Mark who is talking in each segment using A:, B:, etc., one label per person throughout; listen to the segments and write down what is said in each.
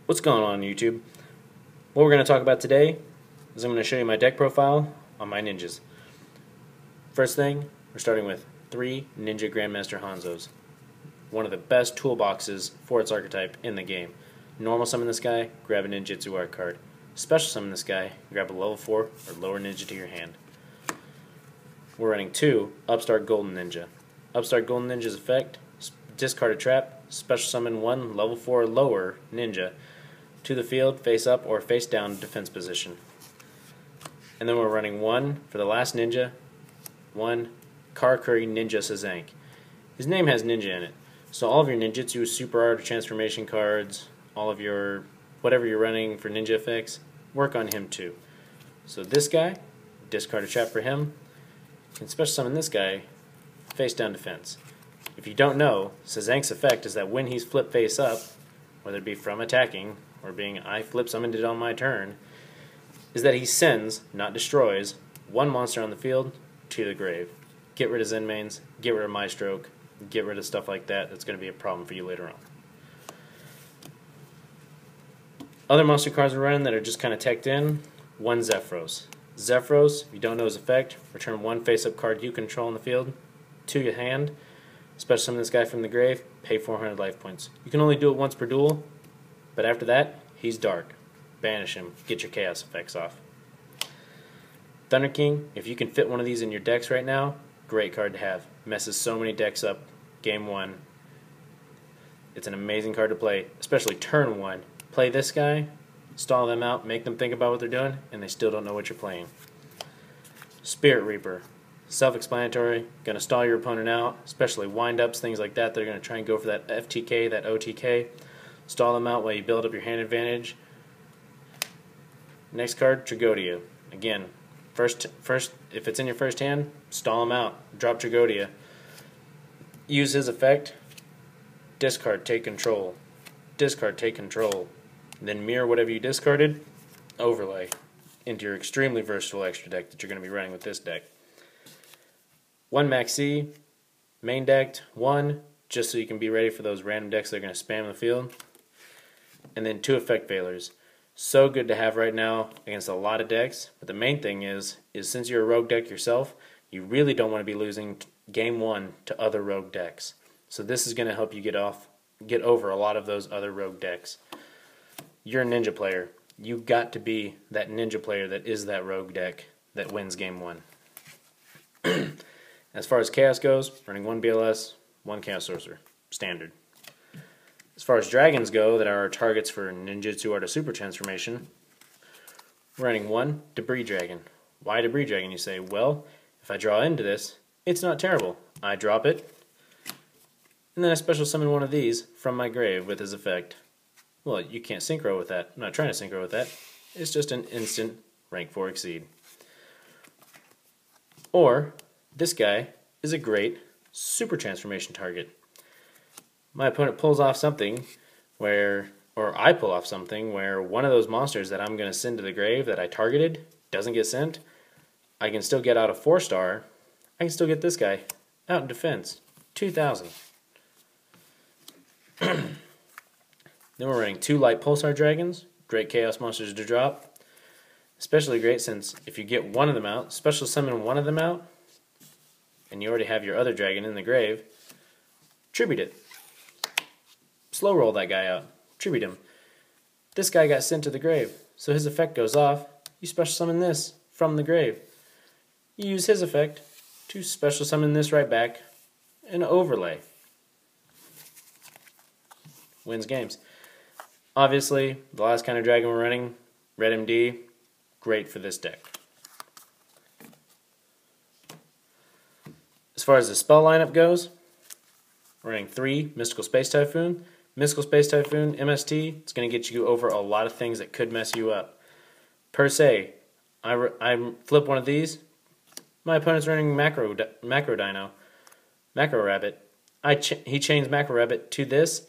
A: What's going on YouTube? What we're going to talk about today is I'm going to show you my deck profile on my ninjas. First thing, we're starting with 3 Ninja Grandmaster Hanzos. One of the best toolboxes for its archetype in the game. Normal summon this guy, grab a ninjutsu art card. Special summon this guy, grab a level 4 or lower ninja to your hand. We're running 2 Upstart Golden Ninja. Upstart Golden Ninja's effect, discard a trap, special summon 1 level 4 or lower ninja to the field, face up or face down defense position. And then we're running 1 for the last ninja, 1 Karakuri Ninja Sazank. His name has ninja in it, so all of your ninjutsu, super art, transformation cards, all of your whatever you're running for ninja effects, work on him too. So this guy, discard a trap for him, can special summon this guy, face down defense. If you don't know, Sazank's effect is that when he's flipped face up, whether it be from attacking or being I flip summoned it on my turn, is that he sends, not destroys, 1 monster on the field to the grave. Get rid of Zen mains, get rid of My Stroke, get rid of stuff like that. That's going to be a problem for you later on. Other monster cards we're running that are just kind of teched in, 1 Zephyros. Zephyros, if you don't know his effect, return 1 face-up card you control in the field to your hand. Special summon this guy from the grave, pay 400 life points. You can only do it once per duel, but after that, he's dark. Banish him, get your chaos effects off. Thunder King, if you can fit one of these in your decks right now, great card to have. Messes so many decks up, game 1. It's an amazing card to play, especially turn 1. Play this guy, stall them out, make them think about what they're doing, and they still don't know what you're playing. Spirit Reaper. Self-explanatory, going to stall your opponent out, especially wind-ups, things like that. They're going to try and go for that FTK, that OTK. Stall them out while you build up your hand advantage. Next card, Tragodia. Again, first, if it's in your first hand, stall them out. Drop Tragodia. Use his effect. Discard, take control. Discard, take control. Then mirror whatever you discarded, overlay into your extremely versatile extra deck that you're going to be running with this deck. 1 Maxi, main decked, 1, just so you can be ready for those random decks that are going to spam the field. And then 2 Effect Veilers. So good to have right now against a lot of decks, but the main thing is since you're a rogue deck yourself, you really don't want to be losing game 1 to other rogue decks. So this is going to help you get over a lot of those other rogue decks. You're a ninja player. You got to be that ninja player that is that rogue deck that wins game 1. As far as Chaos goes, running 1 BLS, 1 Chaos Sorcerer. Standard. As far as dragons go that are our targets for ninjutsu art of super transformation, we're running 1 Debris Dragon. Why Debris Dragon, you say? Well, if I draw into this, it's not terrible. I drop it, and then I special summon one of these from my grave with his effect. Well, you can't synchro with that. I'm not trying to synchro with that. It's just an instant rank 4 exceed. Or, this guy is a great super transformation target. My opponent pulls off something where, or I pull off something where one of those monsters that I'm going to send to the grave that I targeted doesn't get sent. I can still get out a 4-star. I can still get this guy out in defense. 2,000. Then we're running 2 Lightpulsar dragons. Great chaos monsters to drop. Especially great since if you get one of them out, special summon one of them out, and you already have your other dragon in the grave, tribute it. Slow roll that guy out. Tribute him. This guy got sent to the grave, so his effect goes off. You special summon this from the grave. You use his effect to special summon this right back and overlay. Wins games. Obviously, the last kind of dragon we're running, Red MD, great for this deck. As far as the spell lineup goes, we're running 3 Mystical Space Typhoon. Mystical Space Typhoon, MST, it's going to get you over a lot of things that could mess you up. Per se, I flip one of these, my opponent's running Macro Dino, Macro Rabbit. He chains Macro Rabbit to this.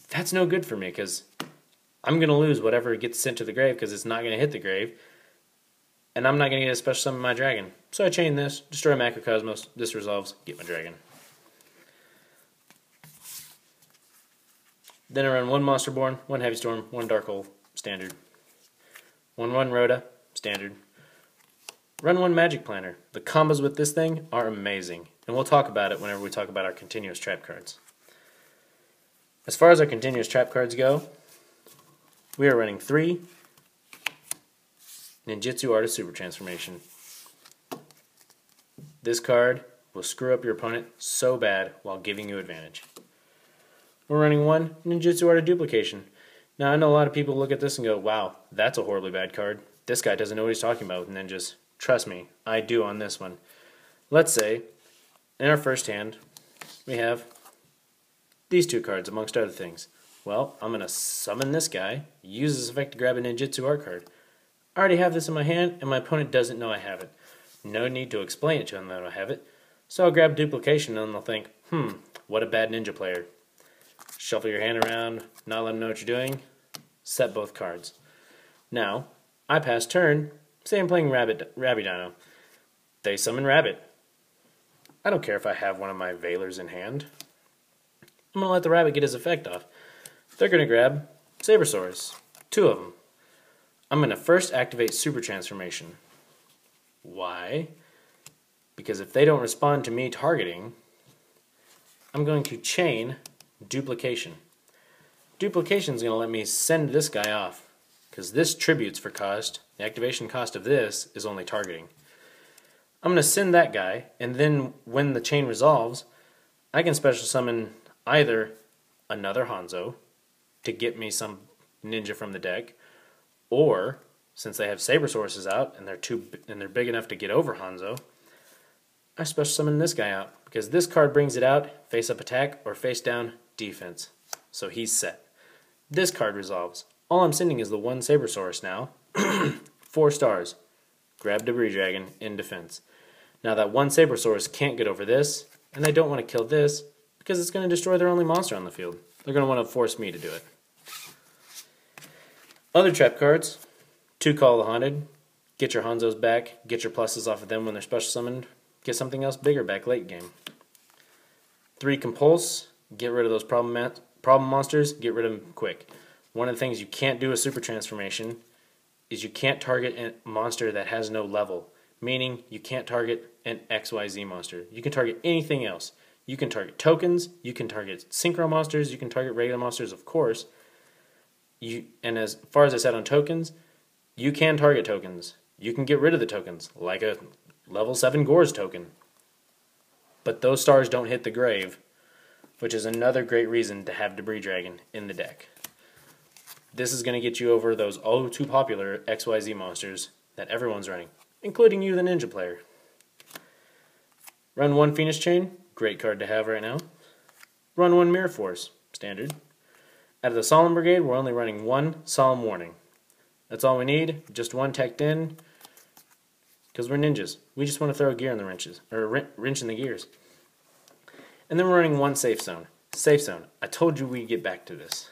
A: That's no good for me because I'm going to lose whatever gets sent to the grave because it's not going to hit the grave. And I'm not going to get a special summon my dragon. So I chain this, destroy Macrocosmos, this resolves, get my dragon. Then I run 1 Monsterborn, 1 Heavy Storm, 1 Dark Hole, standard. 1/1 Rhoda, standard. Run 1 Magic Planner. The combos with this thing are amazing, and we'll talk about it whenever we talk about our continuous trap cards. As far as our continuous trap cards go, we are running 3 Ninjutsu Artist Super Transformation. This card will screw up your opponent so bad while giving you advantage. We're running 1 Ninjutsu Art of Duplication. Now I know a lot of people look at this and go, wow, that's a horribly bad card. This guy doesn't know what he's talking about with ninjas. Trust me, I do on this one. Let's say, in our first hand, we have these 2 cards amongst other things. Well, I'm going to summon this guy, use this effect to grab a Ninjutsu Art card. I already have this in my hand and my opponent doesn't know I have it. No need to explain it to him that I have it. So I'll grab Duplication and they'll think, what a bad ninja player. Shuffle your hand around, not let them know what you're doing, set both cards. Now, I pass turn, say I'm playing Rabbit Dino. They summon Rabbit. I don't care if I have one of my Veilers in hand. I'm going to let the Rabbit get his effect off. They're going to grab Sabersaurus, 2 of them. I'm going to first activate Super Transformation. Why? Because if they don't respond to me targeting, I'm going to chain Duplication. Duplication is going to let me send this guy off, because this tributes for cost. The activation cost of this is only targeting. I'm going to send that guy, and then when the chain resolves, I can special summon either another Hanzo to get me some ninja from the deck, or since they have Sabersaurus out and they're big enough to get over Hanzo, I special summon this guy out because this card brings it out face up attack or face down defense. So he's set. This card resolves. All I'm sending is the 1 Sabersaurus now. 4 stars. Grab Debris Dragon in defense. Now that 1 Sabersaurus can't get over this, and they don't want to kill this because it's going to destroy their only monster on the field. They're going to want to force me to do it. Other trap cards. 2 Call the Haunted. Get your Hanzos back. Get your pluses off of them when they're special summoned. Get something else bigger back late game. 3 Compulse. Get rid of those problem monsters. Get rid of them quick. One of the things you can't do with Super Transformation is you can't target a monster that has no level. Meaning you can't target an XYZ monster. You can target anything else. You can target tokens. You can target synchro monsters. You can target regular monsters, of course. And as far as I said on tokens, you can target tokens. You can get rid of the tokens, like a level 7 Gores token. But those stars don't hit the grave, which is another great reason to have Debris Dragon in the deck. This is going to get you over those oh too popular XYZ monsters that everyone's running, including you, the ninja player. Run 1 Phoenix Chain, great card to have right now. Run 1 Mirror Force, standard. Out of the Solemn Brigade, we're only running 1 Solemn Warning. That's all we need, just 1 teched in, because we're ninjas. We just want to throw a gear in the wrenches, or a wrench in the gears. And then we're running 1 Safe Zone. Safe Zone, I told you we'd get back to this.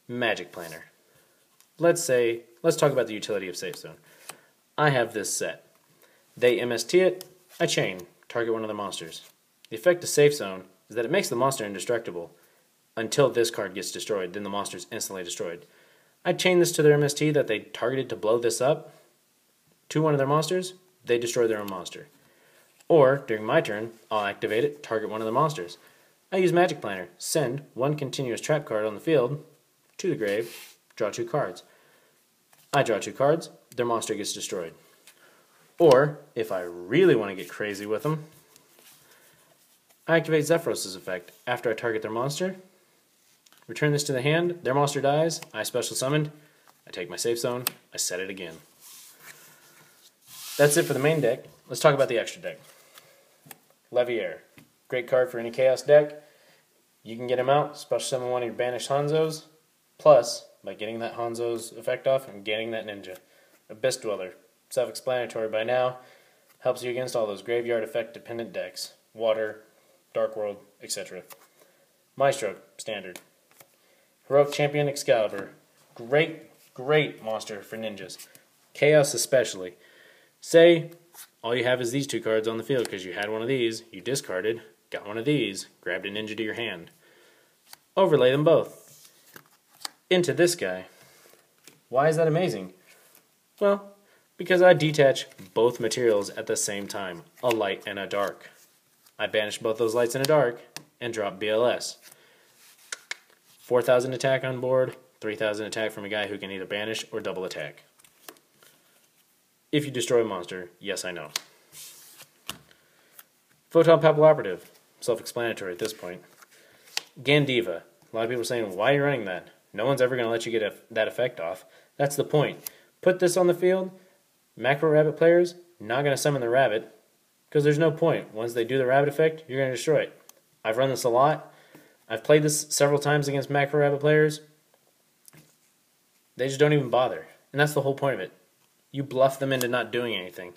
A: Magic Planner. Let's talk about the utility of Safe Zone. I have this set. They MST it, I chain, target one of the monsters. The effect of Safe Zone is that it makes the monster indestructible until this card gets destroyed, then the monster is instantly destroyed. I chain this to their MST that they targeted to blow this up to one of their monsters, they destroy their own monster. Or, during my turn, I'll activate it, target one of the monsters. I use Magic Planner, send 1 continuous trap card on the field to the grave, draw 2 cards. I draw 2 cards, their monster gets destroyed. Or, if I really want to get crazy with them, I activate Zephyros' effect. After I target their monster, return this to the hand, their monster dies, I special summoned, I take my safe zone, I set it again. That's it for the main deck. Let's talk about the extra deck. Leviair. Great card for any Chaos deck. You can get him out, special summon one of your banished Hanzos, plus, by getting that Hanzo's effect off and getting that ninja. Abyss Dweller. Self-explanatory by now. Helps you against all those graveyard effect dependent decks. Water, Dark World, etc. Maestro, standard. Heroic Champion Excalibur. Great monster for ninjas. Chaos especially. Say, all you have is these 2 cards on the field because you had one of these, you discarded, got one of these, grabbed a ninja to your hand. Overlay them both. into this guy. Why is that amazing? Well, because I detach both materials at the same time, a light and a dark. I banish both those lights and a dark and drop BLS. 4,000 attack on board, 3,000 attack from a guy who can either banish or double attack. If you destroy a monster, yes, I know. Photon Papilloperative, self-explanatory at this point. Gandiva, a lot of people are saying, why are you running that? No one's ever going to let you get that effect off. That's the point. Put this on the field, macro rabbit players, not going to summon the rabbit, because there's no point. Once they do the rabbit effect, you're going to destroy it. I've run this a lot. I've played this several times against macro rabbit players. They just don't even bother. And that's the whole point of it. You bluff them into not doing anything.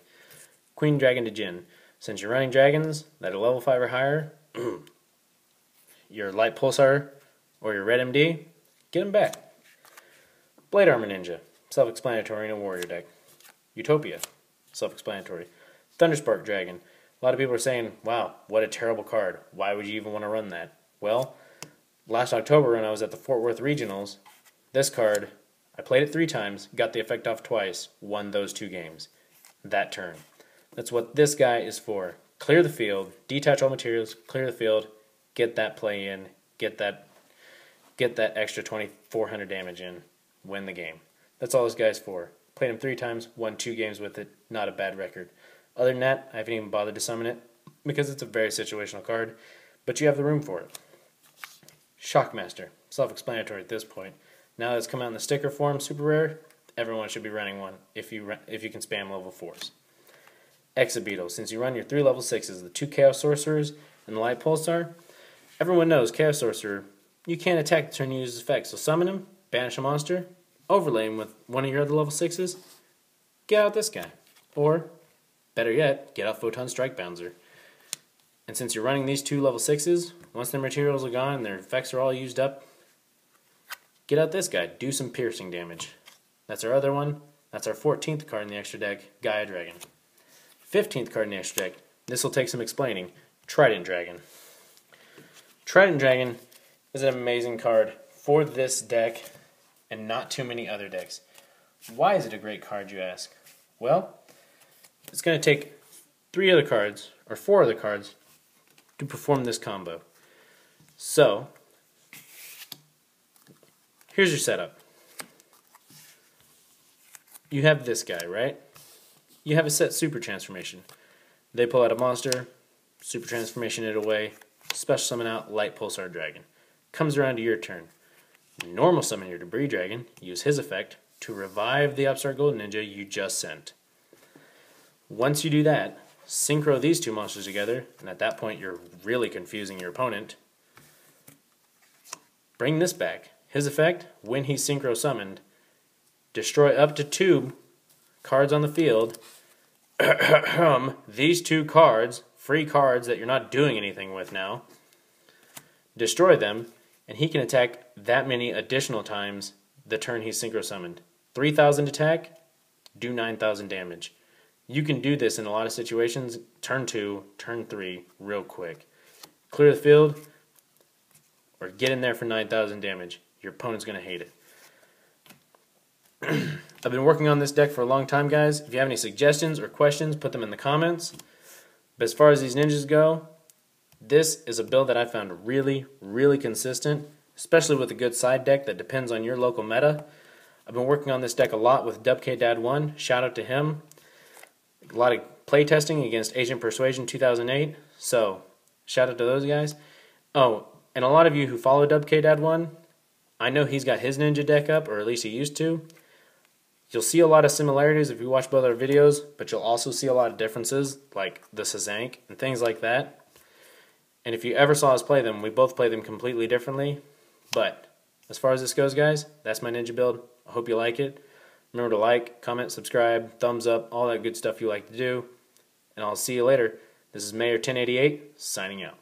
A: Queen Dragon to Jin. Since you're running dragons that are level 5 or higher, your Lightpulsar or your Red MD, get them back. Blade Armor Ninja, self-explanatory in a warrior deck. Utopia, self-explanatory. Thunderspark Dragon. A lot of people are saying, wow, what a terrible card. Why would you even want to run that? Well, last October when I was at the Fort Worth Regionals, this card, I played it 3 times, got the effect off twice, won those 2 games. That turn. That's what this guy is for. Clear the field, detach all materials, clear the field, get that play in, get that extra 2,400 damage in, win the game. That's all this guy's for. Played him 3 times, won 2 games with it, not a bad record. Other than that, I haven't even bothered to summon it because it's a very situational card, but you have the room for it. Shockmaster, self-explanatory at this point. Now that it's come out in the sticker form, super rare, everyone should be running one if you can spam level 4s. Exabeetle, since you run your 3 level 6s, the 2 Chaos Sorcerers and the Light Pulsar, everyone knows Chaos Sorcerer, you can't attack the turn you use his effect, so summon him, banish a monster, overlay him with one of your other level 6s, get out this guy. Or, better yet, get out Photon Strike Bouncer. And since you're running these 2 level 6s, once their materials are gone and their effects are all used up, get out this guy, do some piercing damage. That's our other one. That's our 14th card in the extra deck, Gaia Dragon. 15th card in the extra deck, this will take some explaining, Trident Dragon. Trident Dragon is an amazing card for this deck and not too many other decks. Why is it a great card, you ask? Well, it's going to take 3 other cards, or 4 other cards, to perform this combo. So, here's your setup. You have this guy, right? You have a set super transformation. They pull out a monster, super transformation it away, special summon out Light Pulsar Dragon. Comes around to your turn. Normal summon your Debris Dragon, use his effect to revive the Upstart Golden Ninja you just sent. Once you do that, synchro these 2 monsters together, and at that point you're really confusing your opponent. Bring this back. His effect, when he's synchro summoned, destroy up to 2 cards on the field. These 2 cards, free cards that you're not doing anything with now, destroy them, and he can attack that many additional times the turn he's synchro summoned. 3,000 attack, do 9,000 damage. You can do this in a lot of situations, turn 2, turn 3, real quick. Clear the field, or get in there for 9,000 damage. Your opponent's going to hate it. I've been working on this deck for a long time, guys. If you have any suggestions or questions, put them in the comments. But as far as these ninjas go, this is a build that I found really, really consistent, especially with a good side deck that depends on your local meta. I've been working on this deck a lot with DubKDad1. Shout out to him. A lot of playtesting against Agent Persuasion 2008. So, shout out to those guys. Oh, and a lot of you who follow DubKDad1, I know he's got his ninja deck up, or at least he used to. You'll see a lot of similarities if you watch both our videos, but you'll also see a lot of differences, like the Sazank and things like that. And if you ever saw us play them, we both play them completely differently. But as far as this goes, guys, that's my ninja build. I hope you like it. Remember to like, comment, subscribe, thumbs up, all that good stuff you like to do. And I'll see you later. This is Mayor 1088, signing out.